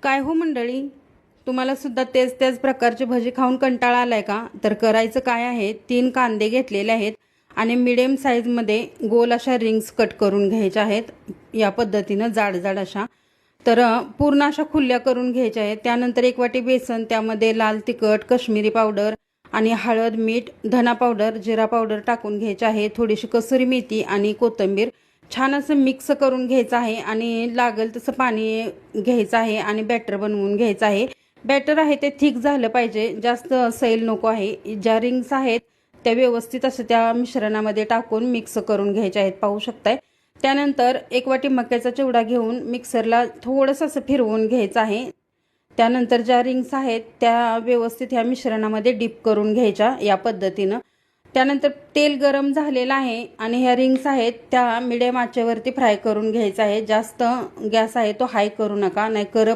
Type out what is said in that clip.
काय हो मंडळी, तुम्हाला सुद्धा तेच प्रकारची भजी खाऊन कंटाळा आलाय का? तर करायचं काय आहे, 3 कांदे घेतलेले आहेत आणि मिडियम साईजमध्ये गोल अशा रिंग्स कट करून घ्यायच्या आहेत. या पद्धतीनं जाड जाड अशा. तर पूर्ण अशा खुल्या करून घ्यायच्या आहेत. त्यानंतर 1 वाटी बेसन, त्यामध्ये लाल तिखट, काश्मीरी पावडर आणि हळद, मीठ, धना पावडर, जिरा पावडर टाकून घ्यायचे आहे. थोडीशी कसुरी मेथी आणि कोथिंबीर छान असं मिक्स करून घ्यायचं आहे आणि लागेल तसं पाणी घ्यायचं आहे आणि बॅटर बनवून घ्यायचं आहे. बॅटर आहे ते थिक झालं पाहिजे, जास्त सैल नको आहे. ज्या रिंग्स आहेत त्या व्यवस्थित असं त्या मिश्रणामध्ये टाकून मिक्स करून घ्यायच्या आहेत, पाहू शकताय. त्यानंतर 1 वाटी मक्याचा चिवडा घेऊन मिक्सरला थोडंसं असं फिरवून घ्यायचं आहे. त्यानंतर ज्या रिंग्स आहेत त्या व्यवस्थित ह्या मिश्रणामध्ये डीप करून घ्यायच्या या पद्धतीनं. त्यानंतर तेल गरम झालेलं आहे आणि ह्या रिंग्स आहेत त्या मिडियम आचेवरती फ्राय करून घ्यायचं आहे. जास्त गॅस आहे तो हाय करू नका, नाही करप